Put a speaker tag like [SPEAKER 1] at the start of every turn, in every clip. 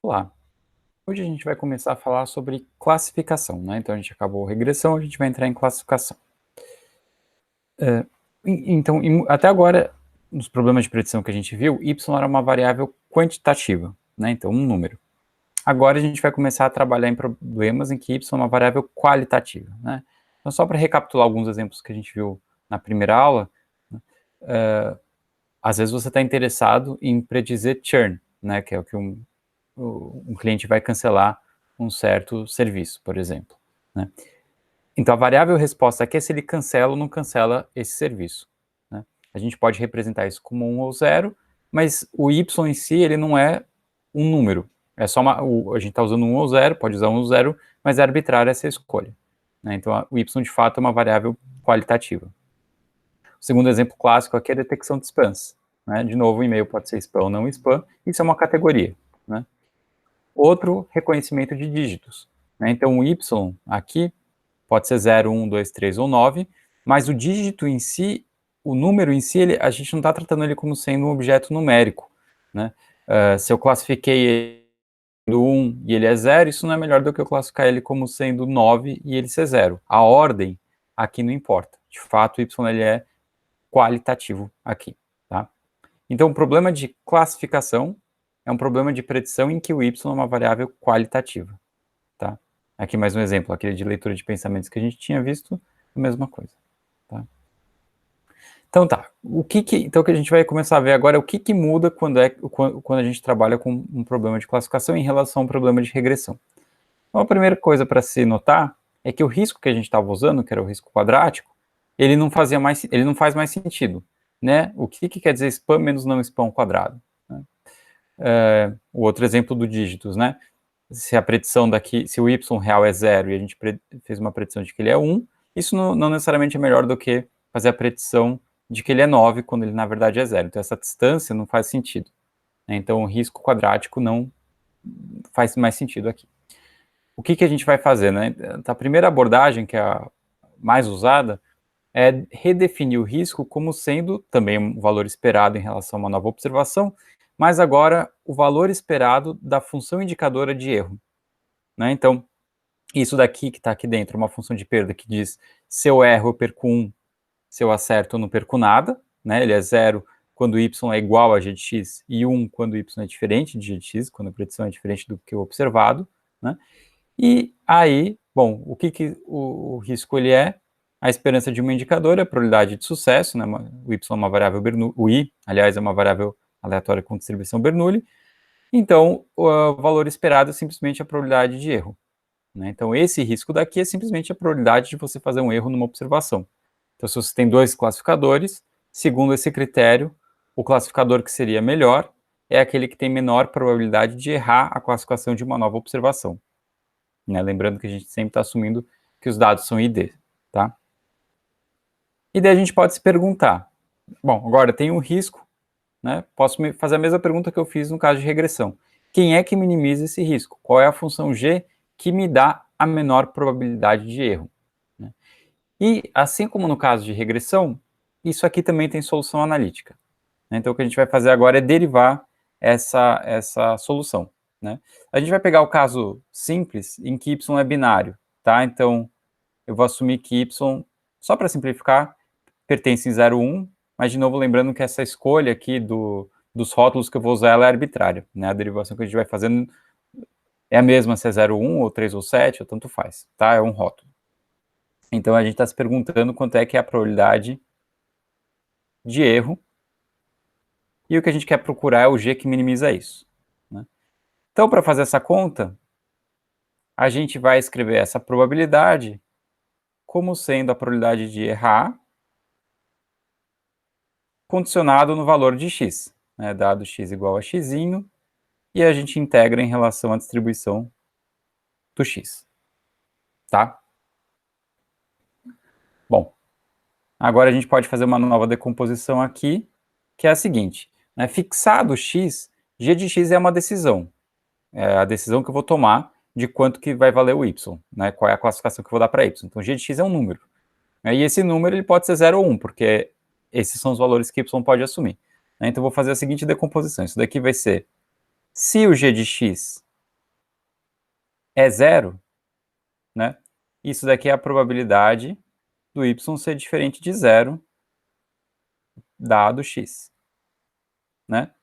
[SPEAKER 1] Olá, hoje a gente vai começar a falar sobre classificação, né? Então a gente acabou regressão, a gente vai entrar em classificação. É, então, até agora, nos problemas de predição que a gente viu, y era uma variável quantitativa, né? Então, um número. Agora a gente vai começar a trabalhar em problemas em que y é uma variável qualitativa, né? Então, só para recapitular alguns exemplos que a gente viu na primeira aula, né? Às vezes você está interessado em predizer churn, né? Que é o que um cliente vai cancelar um certo serviço, por exemplo, né? Então, a variável resposta aqui é se ele cancela ou não cancela esse serviço, né? A gente pode representar isso como 1 ou 0, mas o y em si, ele não é um número. É só a gente está usando 1 ou 0, pode usar 1 ou 0, mas é arbitrária essa escolha, né? Então, o y, de fato, é uma variável qualitativa. O segundo exemplo clássico aqui é a detecção de spams, né? De novo, o e-mail pode ser spam ou não spam, isso é uma categoria, né? Outro, reconhecimento de dígitos, né? Então, o y aqui pode ser 0, 1, 2, 3 ou 9, mas o dígito em si, o número em si, a gente não está tratando ele como sendo um objeto numérico, né? Se eu classifiquei ele do 1 e ele é 0, isso não é melhor do que eu classificar ele como sendo 9 e ele ser 0. A ordem aqui não importa. De fato, o y ele é qualitativo aqui, tá? Então, o problema de classificação é um problema de predição em que o y é uma variável qualitativa, tá? Aqui mais um exemplo, aquele de leitura de pensamentos que a gente tinha visto, a mesma coisa, tá? Então tá, então o que a gente vai começar a ver agora é o que muda quando a gente trabalha com um problema de classificação em relação a um problema de regressão. Então a primeira coisa para se notar é que o risco que a gente estava usando, que era o risco quadrático, ele não faz mais sentido, né? O que quer dizer spam menos não spam quadrado, né? O outro exemplo do dígitos, né? Se a predição daqui, se o y real é 0 e a gente fez uma predição de que ele é 1, isso não necessariamente é melhor do que fazer a predição de que ele é 9, quando ele na verdade é 0. Então essa distância não faz sentido, né? Então o risco quadrático não faz mais sentido aqui. O que a gente vai fazer, né? A primeira abordagem, que é a mais usada, é redefinir o risco como sendo também um valor esperado em relação a uma nova observação, mas agora o valor esperado da função indicadora de erro, né? Então, isso daqui que está aqui dentro, uma função de perda que diz se eu erro eu perco 1, se eu acerto eu não perco nada, né? Ele é 0 quando y é igual a g de x e 1 quando y é diferente de g de x, quando a predição é diferente do que o observado, né? E aí, bom, o risco ele é a esperança de uma indicadora, a probabilidade de sucesso, né? O y é uma variável Bernoulli, o i, aliás, é uma variável aleatória com distribuição Bernoulli. Então, o valor esperado é simplesmente a probabilidade de erro, né? Então, esse risco daqui é simplesmente a probabilidade de você fazer um erro numa observação. Então, se você tem dois classificadores, segundo esse critério, o classificador que seria melhor é aquele que tem menor probabilidade de errar a classificação de uma nova observação, né? Lembrando que a gente sempre está assumindo que os dados são ID, tá? E daí a gente pode se perguntar, bom, agora tem um risco, né? Posso fazer a mesma pergunta que eu fiz no caso de regressão. Quem é que minimiza esse risco? Qual é a função G que me dá a menor probabilidade de erro, né? E, assim como no caso de regressão, isso aqui também tem solução analítica, né? Então, o que a gente vai fazer agora é derivar essa solução, né? A gente vai pegar o caso simples em que y é binário, tá? Então, eu vou assumir que y, só para simplificar, pertence em 0, 1, mas, de novo, lembrando que essa escolha aqui dos rótulos que eu vou usar, ela é arbitrária, né? A derivação que a gente vai fazendo é a mesma se é 0, 1, ou 3 ou 7, ou tanto faz, tá? É um rótulo. Então, a gente está se perguntando quanto é que é a probabilidade de erro, e o que a gente quer procurar é o G que minimiza isso, né? Então, para fazer essa conta, a gente vai escrever essa probabilidade como sendo a probabilidade de errar condicionado no valor de x, né? Dado x igual a x, e a gente integra em relação à distribuição do x, tá? Bom, agora a gente pode fazer uma nova decomposição aqui, que é a seguinte, né? Fixado x, g de x é uma decisão, é a decisão que eu vou tomar de quanto que vai valer o y, né? Qual é a classificação que eu vou dar para y. Então, g de x é um número, né? E esse número ele pode ser 0 ou 1, porque esses são os valores que y pode assumir, né? Então, eu vou fazer a seguinte decomposição. Isso daqui vai ser, se o g de x é zero, né? Isso daqui é a probabilidade do y ser diferente de zero, dado x, né?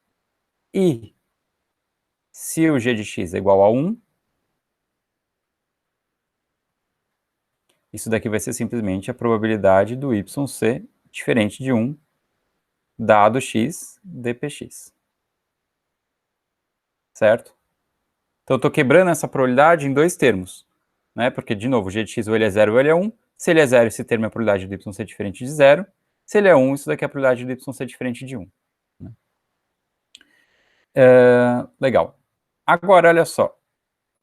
[SPEAKER 1] E se o g de x é igual a 1, isso daqui vai ser simplesmente a probabilidade do y ser diferente de 1, dado x dpx. Certo? Então eu estou quebrando essa probabilidade em dois termos, né? Porque, de novo, o g de x ou ele é 0 ou ele é 1. Se ele é 0, esse termo é a probabilidade do y ser diferente de 0. Se ele é 1, isso daqui é a probabilidade do y ser diferente de 1. Né? Legal. Agora, olha só.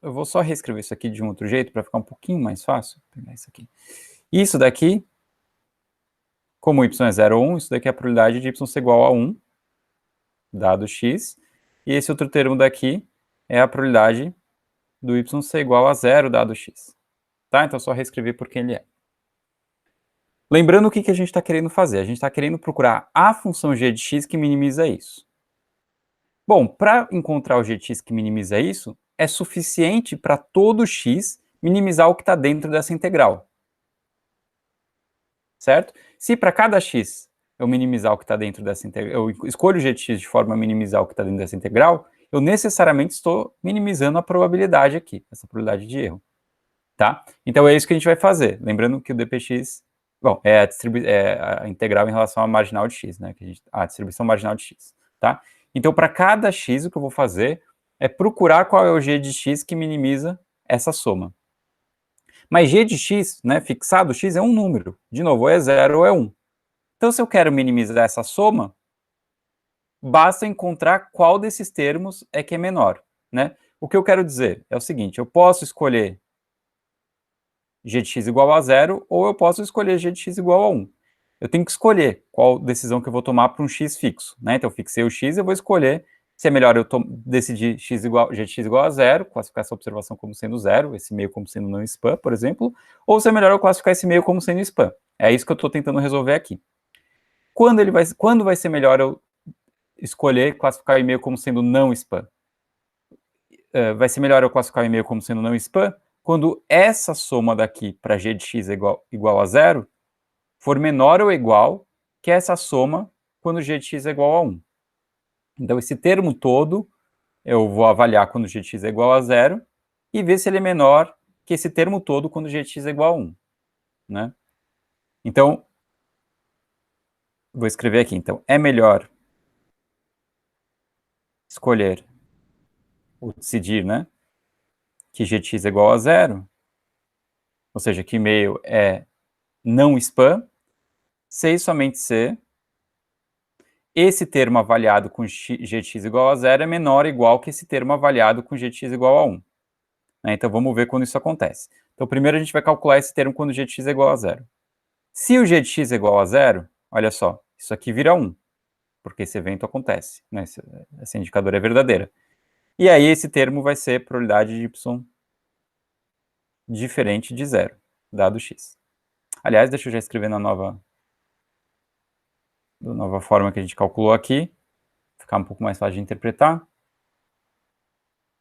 [SPEAKER 1] Eu vou só reescrever isso aqui de um outro jeito para ficar um pouquinho mais fácil. Vou pegar isso aqui. Isso daqui, como y é 0 ou 1, isso daqui é a probabilidade de y ser igual a 1, dado x. E esse outro termo daqui é a probabilidade do y ser igual a 0, dado x. Tá? Então, só reescrever porque ele é. Lembrando o que a gente está querendo fazer. A gente está querendo procurar a função g de x que minimiza isso. Bom, para encontrar o g de x que minimiza isso, é suficiente para todo x minimizar o que está dentro dessa integral. Certo? Se para cada x eu minimizar o que está dentro dessa integral, eu escolho o g de x de forma a minimizar o que está dentro dessa integral, eu necessariamente estou minimizando a probabilidade aqui, essa probabilidade de erro. Tá? Então é isso que a gente vai fazer. Lembrando que o dpx, bom, é a integral em relação à marginal de x, né? A distribuição marginal de x. Tá? Então, para cada x, o que eu vou fazer é procurar qual é o g de x que minimiza essa soma. Mas g de x, né, fixado, x é um número. De novo, ou é 0 ou é 1. Então, se eu quero minimizar essa soma, basta encontrar qual desses termos é que é menor. Né? O que eu quero dizer é o seguinte, eu posso escolher g de x igual a 0, ou eu posso escolher g de x igual a 1. Eu tenho que escolher qual decisão que eu vou tomar para um x fixo. Né? Então, eu fixei o x, eu vou escolher se é melhor eu decidir g de x igual a 0, classificar essa observação como sendo 0, esse meio como sendo não spam, por exemplo, ou se é melhor eu classificar esse meio como sendo spam. É isso que eu estou tentando resolver aqui. Quando vai ser melhor eu escolher classificar o e-mail como sendo não spam? Vai ser melhor eu classificar o e-mail como sendo não spam quando essa soma daqui para g de x é igual a 0 for menor ou igual que essa soma quando g de x é igual a 1. Então, esse termo todo eu vou avaliar quando g de x é igual a 0 e ver se ele é menor que esse termo todo quando g de x é igual a 1. Né? Então, vou escrever aqui. Então, é melhor escolher ou decidir, né, que g de x é igual a 0, ou seja, que e-mail é não spam, se e somente se esse termo avaliado com g de x igual a 0 é menor ou igual que esse termo avaliado com g de x igual a 1. Né? Então, vamos ver quando isso acontece. Então, primeiro a gente vai calcular esse termo quando g de x é igual a 0. Se o g de x é igual a 0, olha só, isso aqui vira 1, porque esse evento acontece. Né? Essa indicadora é verdadeira. E aí, esse termo vai ser probabilidade de y diferente de 0, dado x. Aliás, deixa eu já escrever na nova forma que a gente calculou aqui, ficar um pouco mais fácil de interpretar.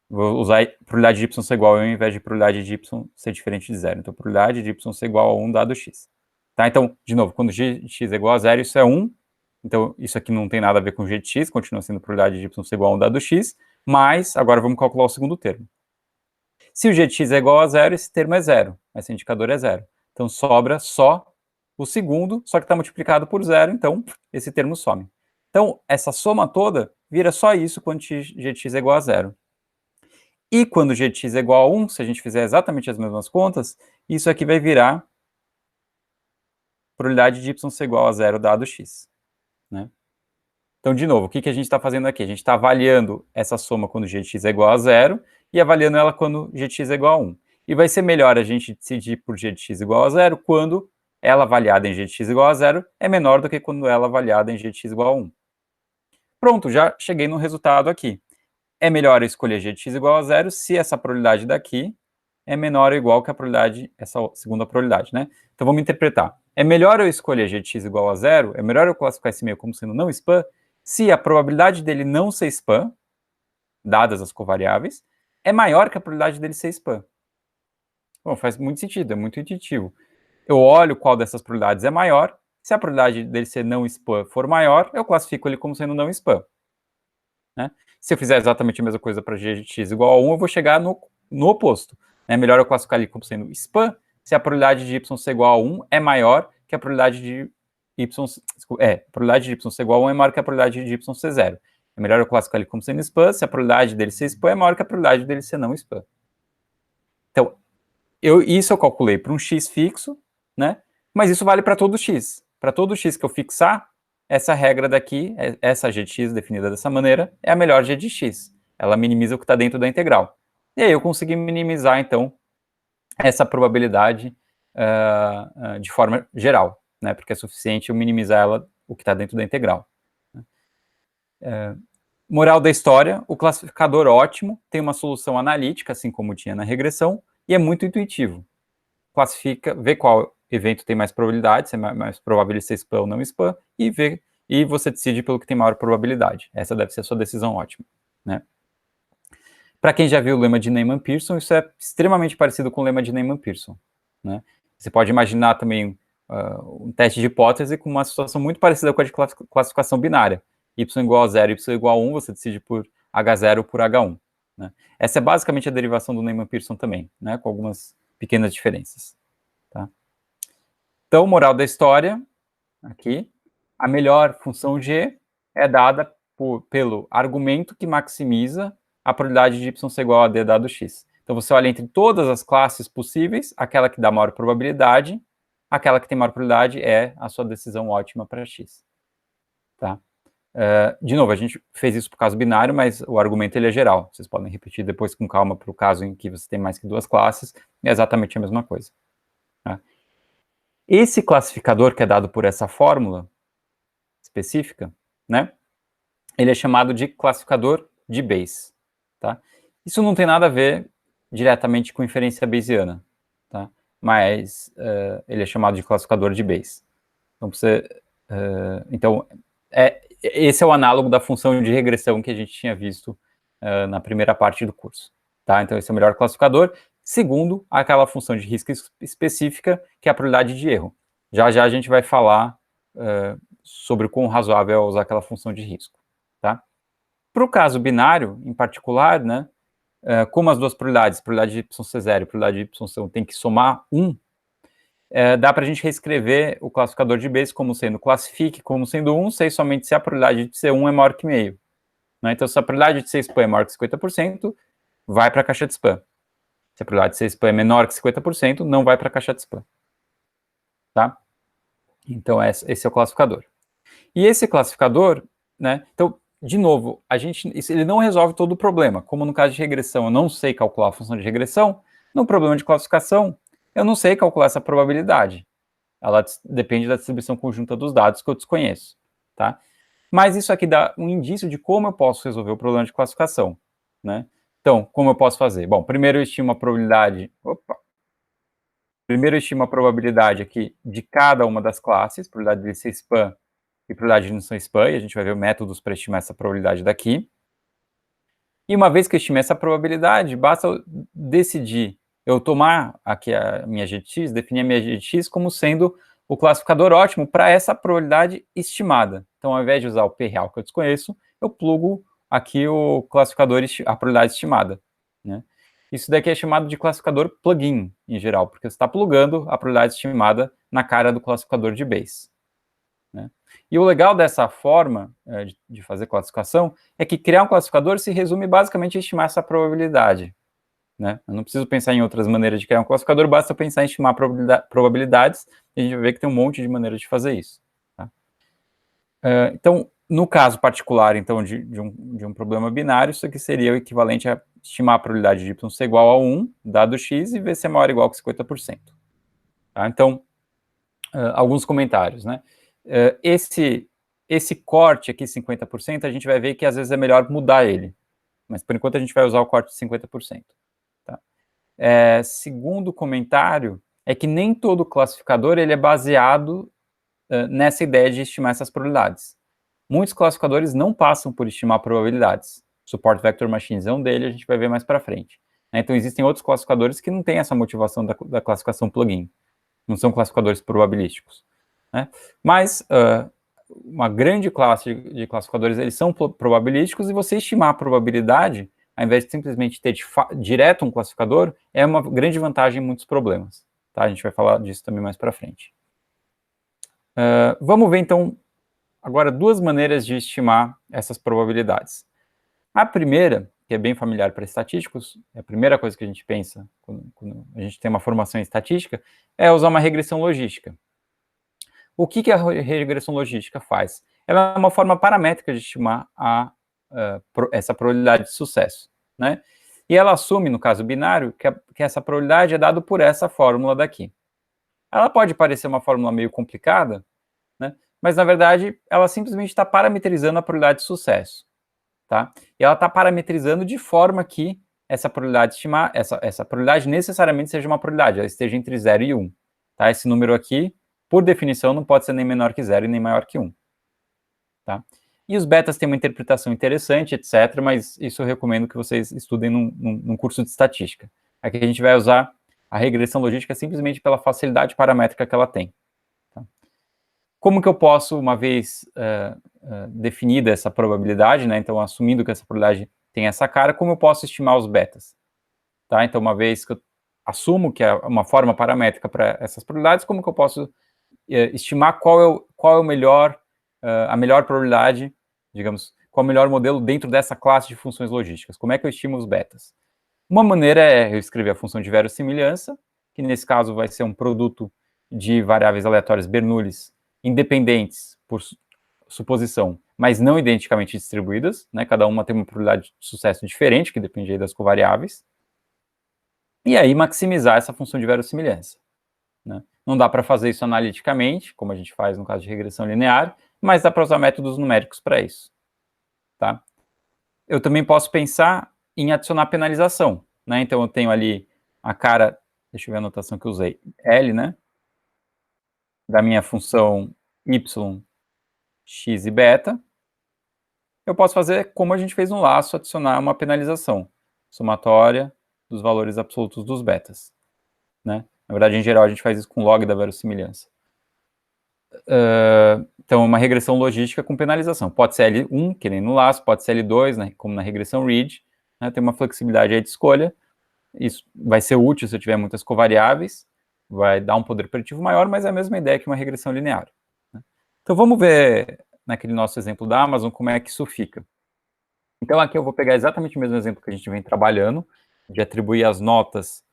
[SPEAKER 1] Vou usar probabilidade de y ser igual a 1 ao invés de probabilidade de y ser diferente de 0. Então, probabilidade de y ser igual a 1 dado x. Tá? Então, de novo, quando g de x é igual a 0, isso é 1. Então, isso aqui não tem nada a ver com g de x, continua sendo probabilidade de y ser igual a 1 dado x, mas agora vamos calcular o segundo termo. Se o g de x é igual a 0, esse termo é 0, esse indicador é 0. Então, sobra só o segundo, só que está multiplicado por 0, então esse termo some. Então, essa soma toda vira só isso quando g de x é igual a 0. E quando g de x é igual a 1, se a gente fizer exatamente as mesmas contas, isso aqui vai virar probabilidade de y ser igual a 0 dado x. Né? Então, de novo, o que a gente está fazendo aqui? A gente está avaliando essa soma quando g de x é igual a 0 e avaliando ela quando g de x é igual a 1. E vai ser melhor a gente decidir por g de x igual a 0 quando ela avaliada em g de x igual a 0 é menor do que quando ela avaliada em g de x igual a 1. Pronto, já cheguei no resultado aqui. É melhor eu escolher g de x igual a 0 se essa probabilidade daqui é menor ou igual que a probabilidade, essa segunda probabilidade, né? Então vamos interpretar. É melhor eu escolher g de x igual a 0, é melhor eu classificar esse meio como sendo não spam, se a probabilidade dele não ser spam, dadas as covariáveis, é maior que a probabilidade dele ser spam. Bom, faz muito sentido, é muito intuitivo. Eu olho qual dessas probabilidades é maior, se a probabilidade dele ser não spam for maior, eu classifico ele como sendo não spam. Né? Se eu fizer exatamente a mesma coisa para g de x igual a 1, eu vou chegar no oposto. É melhor eu classificar ele como sendo spam, se a probabilidade de y ser igual a 1 é maior que a probabilidade de y... a probabilidade de y ser igual a 1 é maior que a probabilidade de y ser 0. É melhor eu classificar ele como sendo spam, se a probabilidade dele ser spam é maior que a probabilidade dele ser não spam. Então, isso eu calculei para um x fixo, né? Mas isso vale para todo x. Para todo x que eu fixar, essa regra daqui, essa g de x definida dessa maneira, é a melhor g de x. Ela minimiza o que está dentro da integral. E aí eu consegui minimizar, então, essa probabilidade de forma geral, né? Porque é suficiente eu minimizar ela, o que está dentro da integral. Moral da história, o classificador ótimo tem uma solução analítica, assim como tinha na regressão, e é muito intuitivo. Classifica, vê qual evento tem mais probabilidade, se é mais provável de ser spam ou não spam, e você decide pelo que tem maior probabilidade. Essa deve ser a sua decisão ótima, né? Para quem já viu o lema de Neyman-Pearson, isso é extremamente parecido com o lema de Neyman-Pearson, né? Você pode imaginar também um teste de hipótese com uma situação muito parecida com a de classificação binária. Y igual a 0, Y igual a 1, você decide por H0 ou por H1. Né? Essa é basicamente a derivação do Neyman-Pearson também, né? Com algumas pequenas diferenças. Tá? Então, moral da história, aqui, a melhor função G é dada pelo argumento que maximiza a probabilidade de y ser igual a d dado x. Então, você olha entre todas as classes possíveis, aquela que dá maior probabilidade, aquela que tem maior probabilidade é a sua decisão ótima para x. Tá? De novo, a gente fez isso para o caso binário, mas o argumento ele é geral. Vocês podem repetir depois com calma para o caso em que você tem mais que duas classes, é exatamente a mesma coisa. Tá? Esse classificador que é dado por essa fórmula específica, né, ele é chamado de classificador de Bayes. Tá? Isso não tem nada a ver diretamente com inferência bayesiana, tá? Mas ele é chamado de classificador de Bayes. Então, esse é o análogo da função de regressão que a gente tinha visto na primeira parte do curso. Tá? Então, esse é o melhor classificador, segundo aquela função de risco específica, que é a probabilidade de erro. Já já a gente vai falar sobre o quão razoável é usar aquela função de risco. Tá? Para o caso binário, em particular, né, como as duas probabilidades, probabilidade de y ser 0 e probabilidade de y ser 1, tem que somar 1, dá para a gente reescrever o classificador de Bayes como sendo classifique como sendo 1, sei somente se a probabilidade de ser 1 é maior que meio. Né? Então, se a probabilidade de ser spam é maior que 50%, vai para a caixa de spam. Se a probabilidade de ser spam é menor que 50%, não vai para a caixa de spam. Tá? Então, esse é o classificador. E esse classificador, né? Então, de novo, ele não resolve todo o problema. Como no caso de regressão, eu não sei calcular a função de regressão, no problema de classificação, eu não sei calcular essa probabilidade. Ela depende da distribuição conjunta dos dados que eu desconheço, tá? Mas isso aqui dá um indício de como eu posso resolver o problema de classificação, né? Então, como eu posso fazer? Bom, primeiro eu estimo a probabilidade... Primeiro eu estimo a probabilidade aqui de cada uma das classes, probabilidade de ser spam e probabilidade de não ser spam, e a gente vai ver métodos para estimar essa probabilidade daqui. E uma vez que eu estimei essa probabilidade, basta eu decidir, eu tomar aqui a minha g de x, definir a minha g de x como sendo o classificador ótimo para essa probabilidade estimada. Então, ao invés de usar o p real que eu desconheço, eu plugo aqui o classificador, a probabilidade estimada. Né? Isso daqui é chamado de classificador plugin, em geral, porque você está plugando a probabilidade estimada na cara do classificador de Bayes. Né? E o legal dessa forma de fazer classificação é que criar um classificador se resume basicamente a estimar essa probabilidade. Né? Eu não preciso pensar em outras maneiras de criar um classificador, basta pensar em estimar probabilidades, e a gente vai ver que tem um monte de maneiras de fazer isso. Tá? Então, no caso particular então, de um problema binário, isso aqui seria o equivalente a estimar a probabilidade de y ser igual a 1, dado x, e ver se é maior ou igual que 50%. Tá? Então, alguns comentários, né? Esse corte aqui, 50%, a gente vai ver que às vezes é melhor mudar ele. Mas por enquanto a gente vai usar o corte de 50%. Tá? Segundo comentário, é que nem todo classificador ele é baseado nessa ideia de estimar essas probabilidades. Muitos classificadores não passam por estimar probabilidades. Support Vector Machines é um dele, a gente vai ver mais para frente. né? Então, existem outros classificadores que não têm essa motivação da classificação plugin. Não são classificadores probabilísticos, né? Mas uma grande classe de classificadores, eles são probabilísticos, e você estimar a probabilidade, ao invés de simplesmente ter direto um classificador, é uma grande vantagem em muitos problemas, tá? A gente vai falar disso também mais para frente. Vamos ver, então, agora duas maneiras de estimar essas probabilidades. A primeira, que é bem familiar para estatísticos, é a primeira coisa que a gente pensa quando a gente tem uma formação em estatística, é usar uma regressão logística. O que a regressão logística faz? Ela é uma forma paramétrica de estimar essa probabilidade de sucesso, né? E ela assume, no caso binário, que essa probabilidade é dada por essa fórmula daqui. Ela pode parecer uma fórmula meio complicada, né? Mas, na verdade, ela simplesmente está parametrizando a probabilidade de sucesso, tá? E ela está parametrizando de forma que essa probabilidade estimar, essa probabilidade necessariamente seja uma probabilidade, ela esteja entre 0 e 1, tá? Esse número aqui, por definição, não pode ser nem menor que 0 e nem maior que 1, tá? E os betas têm uma interpretação interessante, etc., mas isso eu recomendo que vocês estudem num curso de estatística. Aqui a gente vai usar a regressão logística simplesmente pela facilidade paramétrica que ela tem. Tá? Como que eu posso, uma vez definida essa probabilidade, né, então assumindo que essa probabilidade tem essa cara, como eu posso estimar os betas? Tá? Então, uma vez que eu assumo que é uma forma paramétrica para essas probabilidades, como que eu posso estimar qual é o melhor, a melhor probabilidade, digamos, qual é o melhor modelo dentro dessa classe de funções logísticas? Como é que eu estimo os betas? Uma maneira é eu escrever a função de verossimilhança, que nesse caso vai ser um produto de variáveis aleatórias Bernoullis independentes por suposição, mas não identicamente distribuídas, né? Cada uma tem uma probabilidade de sucesso diferente, que depende aí das covariáveis. E aí maximizar essa função de verossimilhança, né? Não dá para fazer isso analiticamente, como a gente faz no caso de regressão linear, mas dá para usar métodos numéricos para isso, tá? Eu também posso pensar em adicionar penalização, né? Então eu tenho ali a cara, deixa eu ver a anotação que eu usei, L, né? Da minha função y, x e beta. Eu posso fazer como a gente fez no laço, adicionar uma penalização somatória dos valores absolutos dos betas, né? Na verdade, em geral, a gente faz isso com log da verossimilhança. Então, uma regressão logística com penalização. Pode ser L1, que nem no laço, pode ser L2, né, como na regressão Reed, né, tem uma flexibilidade aí de escolha. Isso vai ser útil se eu tiver muitas covariáveis, vai dar um poder preditivo maior, mas é a mesma ideia que uma regressão linear, né? Então, vamos ver naquele nosso exemplo da Amazon como é que isso fica. Então, aqui eu vou pegar exatamente o mesmo exemplo que a gente vem trabalhando, de atribuir as notas,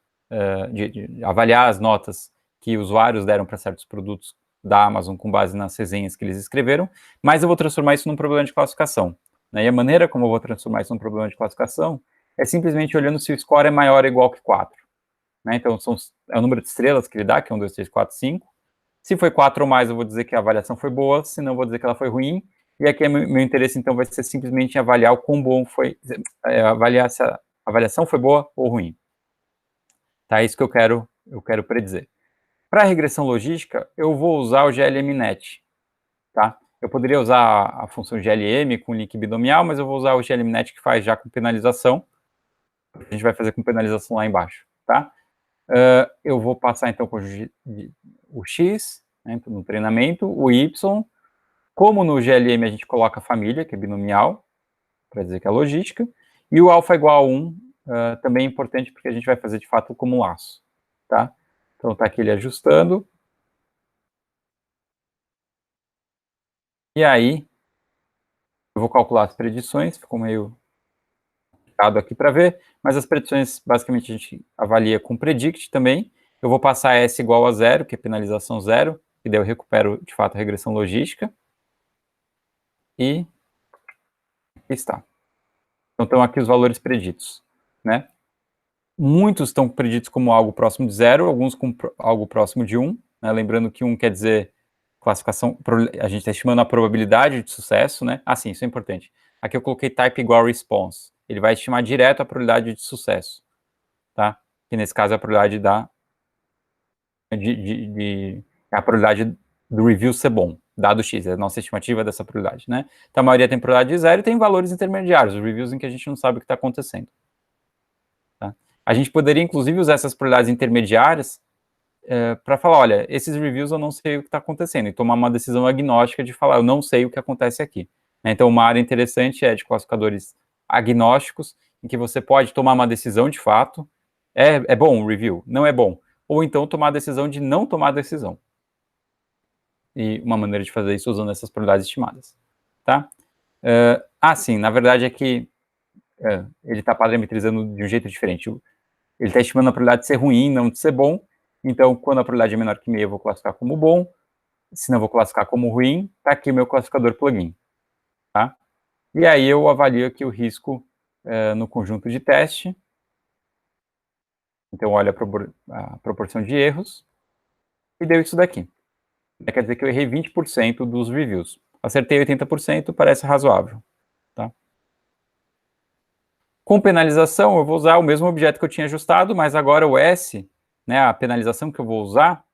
[SPEAKER 1] de avaliar as notas que usuários deram para certos produtos da Amazon com base nas resenhas que eles escreveram, mas eu vou transformar isso num problema de classificação, né? E a maneira como eu vou transformar isso num problema de classificação é simplesmente olhando se o score é maior ou igual que 4. Né? Então, é o número de estrelas que ele dá, que é 1, 2, 3, 4, 5. Se foi 4 ou mais, eu vou dizer que a avaliação foi boa, se não, eu vou dizer que ela foi ruim. E aqui, meu interesse, então, vai ser simplesmente avaliar o quão bom foi, avaliar se a avaliação foi boa ou ruim. Tá? É isso que eu quero predizer. Para a regressão logística, eu vou usar o glmnet, tá? Eu poderia usar a função glm com link binomial, mas eu vou usar o glmnet que faz já com penalização. A gente vai fazer com penalização lá embaixo, tá? Eu vou passar, então, com o x, né, no treinamento, o y. Como no GLM a gente coloca a família, que é binomial, para dizer que é logística, e o alfa igual a 1 também é importante, porque a gente vai fazer, de fato, como um laço, tá? Então, tá aqui ele ajustando. E aí, eu vou calcular as predições, ficou meio complicado aqui para ver, mas as predições, basicamente, a gente avalia com predict também. Eu vou passar S igual a 0, que é penalização 0, e daí eu recupero, de fato, a regressão logística. E aqui está. Então, estão aqui os valores preditos, né? Muitos estão preditos como algo próximo de 0, alguns com algo próximo de 1, né? Lembrando que 1 quer dizer classificação, a gente está estimando a probabilidade de sucesso, né? Ah, sim, isso é importante. Aqui eu coloquei type igual response. Ele vai estimar direto a probabilidade de sucesso, tá? Que nesse caso é a probabilidade a probabilidade do review ser bom, dado X, é a nossa estimativa dessa probabilidade, né? Então a maioria tem probabilidade de 0 e tem valores intermediários, os reviews em que a gente não sabe o que está acontecendo. Tá? A gente poderia, inclusive, usar essas probabilidades intermediárias para falar, olha, esses reviews eu não sei o que está acontecendo, e tomar uma decisão agnóstica de falar, eu não sei o que acontece aqui. Então, uma área interessante é de classificadores agnósticos, em que você pode tomar uma decisão de fato, é bom o review? Não é bom. Ou então tomar a decisão de não tomar a decisão. E uma maneira de fazer isso usando essas probabilidades estimadas. Tá? Sim, na verdade é que ele está parametrizando de um jeito diferente. Ele está estimando a probabilidade de ser ruim, não de ser bom. Então, quando a probabilidade é menor que meia, eu vou classificar como bom. Se não, eu vou classificar como ruim. Está aqui o meu classificador plugin. Tá? E aí eu avalio aqui o risco no conjunto de teste. Então, olha a proporção de erros. E deu isso daqui. Quer dizer que eu errei 20% dos reviews. Acertei 80%, parece razoável. Tá? Com penalização, eu vou usar o mesmo objeto que eu tinha ajustado, mas agora o S, né, a penalização que eu vou usar,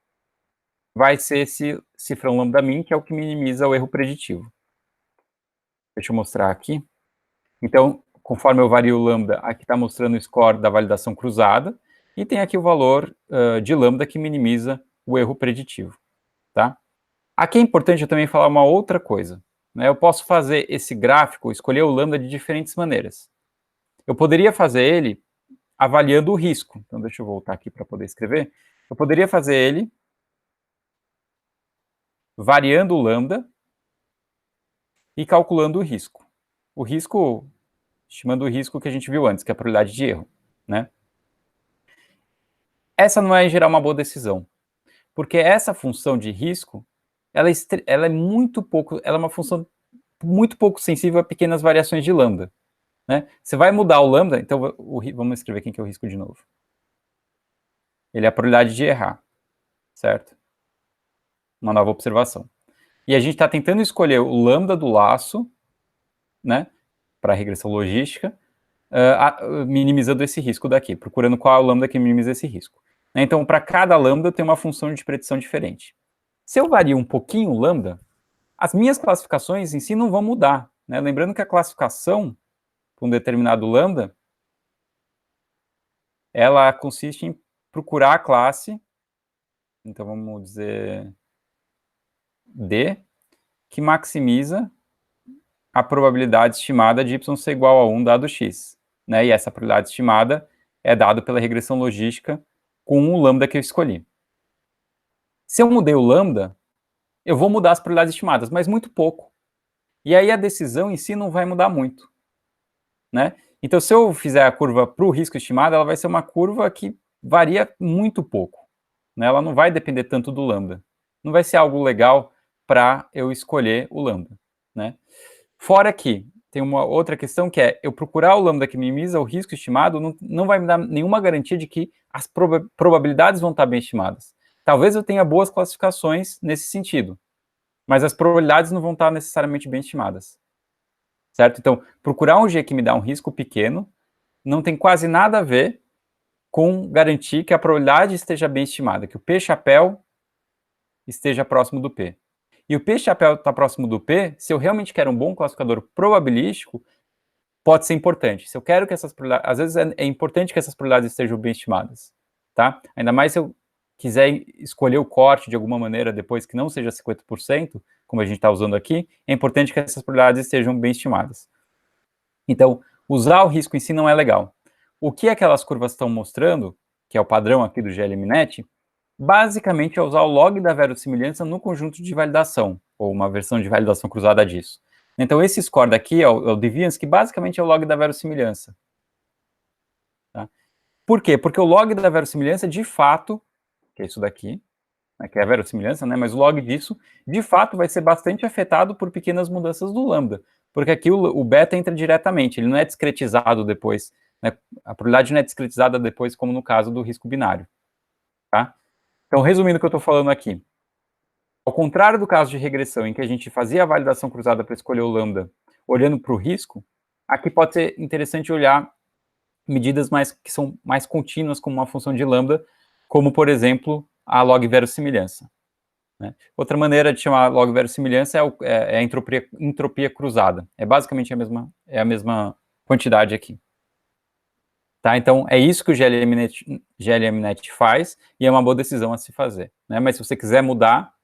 [SPEAKER 1] vai ser esse cifrão lambda min, que é o que minimiza o erro preditivo. Deixa eu mostrar aqui. Então, conforme eu vario o lambda, aqui está mostrando o score da validação cruzada, e tem aqui o valor de lambda que minimiza o erro preditivo. Tá? Aqui é importante eu também falar uma outra coisa. Né? Eu posso fazer esse gráfico, escolher o lambda de diferentes maneiras. Eu poderia fazer ele avaliando o risco. Então, deixa eu voltar aqui para poder escrever. Eu poderia fazer ele variando o lambda e calculando o risco. O risco, estimando o risco que a gente viu antes, que é a probabilidade de erro. Né? Essa não é, em geral, uma boa decisão. Porque essa função de risco, ela é muito pouco, ela é uma função muito pouco sensível a pequenas variações de lambda. Né? Você vai mudar o lambda, então vamos escrever aqui que é o risco de novo. Ele é a probabilidade de errar, certo? Uma nova observação. E a gente está tentando escolher o lambda do laço, né, para a regressão logística, minimizando esse risco daqui, procurando qual é o lambda que minimiza esse risco. Então, para cada lambda tem uma função de predição diferente. Se eu vario um pouquinho o lambda, as minhas classificações em si não vão mudar. Né? Lembrando que a classificação para um determinado lambda, ela consiste em procurar a classe, então vamos dizer D, que maximiza a probabilidade estimada de y ser igual a 1 dado x. Né? E essa probabilidade estimada é dada pela regressão logística com o lambda que eu escolhi. Se eu mudei o lambda, eu vou mudar as probabilidades estimadas, mas muito pouco. E aí a decisão em si não vai mudar muito. Né? Então, se eu fizer a curva para o risco estimado, ela vai ser uma curva que varia muito pouco. Né? Ela não vai depender tanto do lambda. Não vai ser algo legal para eu escolher o lambda. Né? Fora que tem uma outra questão que é eu procurar o lambda que minimiza o risco estimado não vai me dar nenhuma garantia de que as probabilidades vão estar bem estimadas. Talvez eu tenha boas classificações nesse sentido, mas as probabilidades não vão estar necessariamente bem estimadas. Certo? Então, procurar um G que me dá um risco pequeno não tem quase nada a ver com garantir que a probabilidade esteja bem estimada, que o P-chapéu esteja próximo do P. E o P-chapéu está próximo do P, se eu realmente quero um bom classificador probabilístico, pode ser importante. Se eu quero que essas probabilidades... Às vezes é importante que essas probabilidades estejam bem estimadas. Tá? Ainda mais se eu quiser escolher o corte de alguma maneira depois que não seja 50%, como a gente está usando aqui, é importante que essas probabilidades estejam bem estimadas. Então, usar o risco em si não é legal. O que aquelas curvas estão mostrando, que é o padrão aqui do GLMNet, basicamente é usar o log da verossimilhança no conjunto de validação, ou uma versão de validação cruzada disso. Então, esse score daqui é o deviance, que basicamente é o log da verossimilhança. Tá? Por quê? Porque o log da verossimilhança, de fato, que é isso daqui, né, que é a verossimilhança, né, mas o log disso, de fato, vai ser bastante afetado por pequenas mudanças do lambda, porque aqui o beta entra diretamente, ele não é discretizado depois, né, a probabilidade não é discretizada depois, como no caso do risco binário. Tá? Então, resumindo o que eu estou falando aqui, ao contrário do caso de regressão, em que a gente fazia a validação cruzada para escolher o lambda olhando para o risco, aqui pode ser interessante olhar medidas que são mais contínuas como uma função de lambda, como, por exemplo, a log verossimilhança. Né? Outra maneira de chamar log verossimilhança é a entropia cruzada. É basicamente a mesma quantidade aqui. Tá? Então, é isso que o GLMNet faz e é uma boa decisão a se fazer. Né? Mas se você quiser mudar,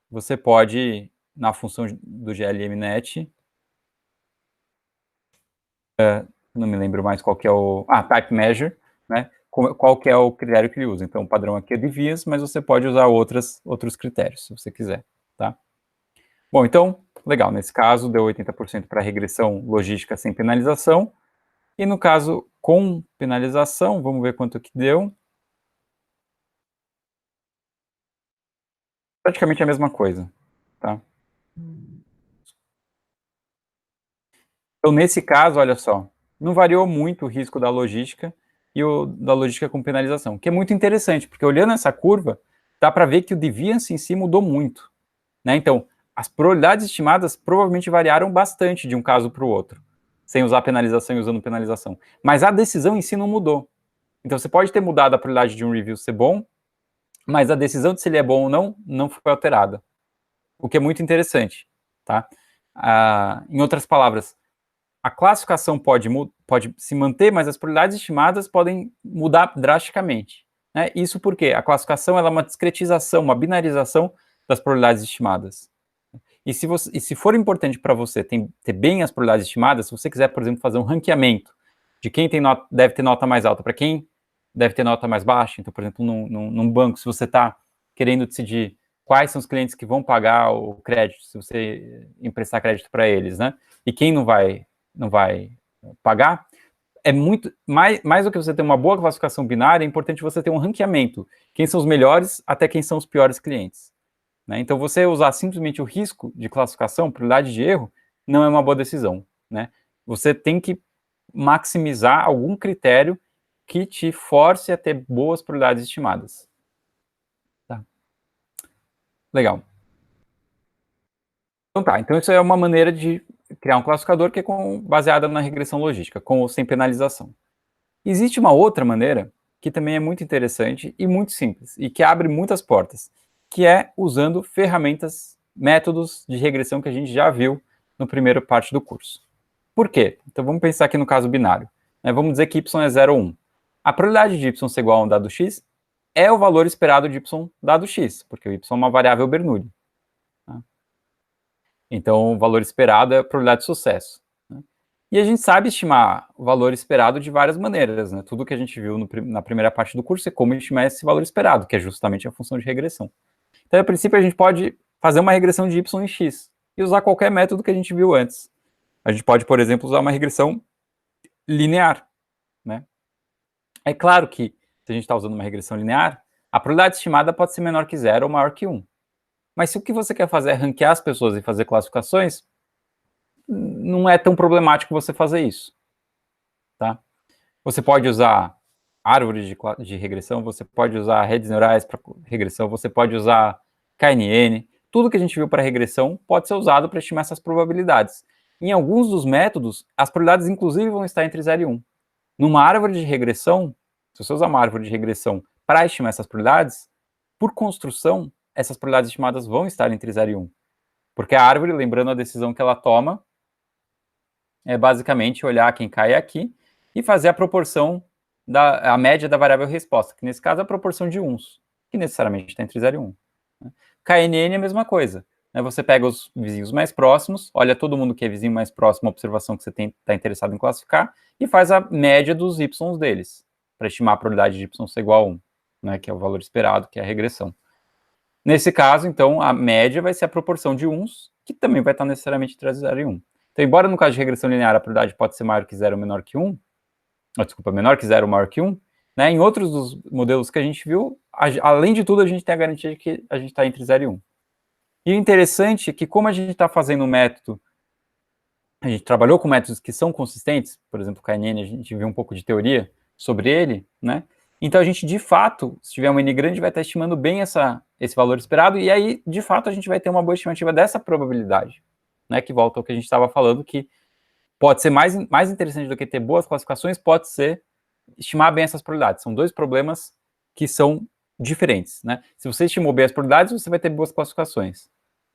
[SPEAKER 1] você pode, na função do GLMNet, não me lembro mais qual que é o... Type Measure, né? Qual que é o critério que ele usa. Então, o padrão aqui é deviance, mas você pode usar outros critérios, se você quiser. Tá? Bom, então, legal. Nesse caso, deu 80% para regressão logística sem penalização. E no caso com penalização, vamos ver quanto que deu. Praticamente a mesma coisa, tá? Então, nesse caso, olha só, não variou muito o risco da logística e o da logística com penalização, que é muito interessante, porque olhando essa curva, dá para ver que o deviance em si mudou muito, né? Então, as probabilidades estimadas provavelmente variaram bastante de um caso para o outro, sem usar penalização e usando penalização. Mas a decisão em si não mudou. Então, você pode ter mudado a probabilidade de um review ser bom, mas a decisão de se ele é bom ou não foi alterada, o que é muito interessante, tá? Em outras palavras, a classificação pode se manter, mas as probabilidades estimadas podem mudar drasticamente. Né? Isso porque a classificação ela é uma discretização, uma binarização das probabilidades estimadas. E se for importante para você ter bem as probabilidades estimadas, se você quiser, por exemplo, fazer um ranqueamento de quem deve ter nota mais alta para quem deve ter nota mais baixa, então, por exemplo, num banco, se você está querendo decidir quais são os clientes que vão pagar o crédito, se você emprestar crédito para eles, né? E quem não vai pagar, é muito mais do que você ter uma boa classificação binária, é importante você ter um ranqueamento. Quem são os melhores até quem são os piores clientes. Né? Então, você usar simplesmente o risco de classificação, probabilidade de erro, não é uma boa decisão. Né? Você tem que maximizar algum critério que te force a ter boas probabilidades estimadas. Tá. Legal. Então tá, então isso é uma maneira de criar um classificador que é baseada na regressão logística, com ou sem penalização. Existe uma outra maneira que também é muito interessante e muito simples, e que abre muitas portas, que é usando ferramentas, métodos de regressão que a gente já viu no primeiro parte do curso. Por quê? Então vamos pensar aqui no caso binário. Né? Vamos dizer que y é 0 ou 1. A probabilidade de y ser igual a um dado x é o valor esperado de y dado x, porque o y é uma variável Bernoulli. Tá? Então, o valor esperado é a probabilidade de sucesso. Né? E a gente sabe estimar o valor esperado de várias maneiras. Né? Tudo que a gente viu na primeira parte do curso é como estimar esse valor esperado, que é justamente a função de regressão. Então, a princípio, a gente pode fazer uma regressão de y em x e usar qualquer método que a gente viu antes. A gente pode, por exemplo, usar uma regressão linear. Né? É claro que, se a gente está usando uma regressão linear, a probabilidade estimada pode ser menor que 0 ou maior que 1. Mas se o que você quer fazer é ranquear as pessoas e fazer classificações, não é tão problemático você fazer isso. Tá? Você pode usar árvores de regressão, você pode usar redes neurais para regressão, você pode usar KNN. Tudo que a gente viu para regressão pode ser usado para estimar essas probabilidades. Em alguns dos métodos, as probabilidades inclusive vão estar entre 0 e 1. Numa árvore de regressão, se você usar uma árvore de regressão para estimar essas probabilidades, por construção, essas probabilidades estimadas vão estar entre 0 e 1. Porque a árvore, lembrando a decisão que ela toma, é basicamente olhar quem cai aqui e fazer a proporção, a média da variável resposta, que nesse caso é a proporção de uns, que necessariamente está entre 0 e 1. KNN é a mesma coisa. Né? Você pega os vizinhos mais próximos, olha todo mundo que é vizinho mais próximo, a observação que você está interessado em classificar, e faz a média dos y deles, para estimar a probabilidade de y ser igual a 1, né? Que é o valor esperado, que é a regressão. Nesse caso, então, a média vai ser a proporção de uns, que também vai estar necessariamente entre 0 e 1. Então, embora no caso de regressão linear a probabilidade pode ser maior que 0 ou menor que 1, menor que 0 ou maior que 1, né, em outros dos modelos que a gente viu, além de tudo, a gente tem a garantia de que a gente está entre 0 e 1. E o interessante é que, como a gente está fazendo um método, a gente trabalhou com métodos que são consistentes, por exemplo, o KNN, a gente viu um pouco de teoria sobre ele, né? Então, a gente, de fato, se tiver um N grande, vai estar estimando bem esse valor esperado, e aí, de fato, a gente vai ter uma boa estimativa dessa probabilidade, né? Que volta ao que a gente estava falando, que pode ser mais interessante do que ter boas classificações, pode ser estimar bem essas probabilidades. São dois problemas que são diferentes, né? Se você estimou bem as probabilidades, você vai ter boas classificações.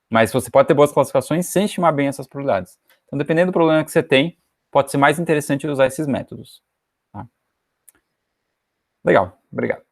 [SPEAKER 1] Mas você pode ter boas classificações sem estimar bem essas probabilidades. Então, dependendo do problema que você tem, pode ser mais interessante usar esses métodos. Tá? Legal, obrigado.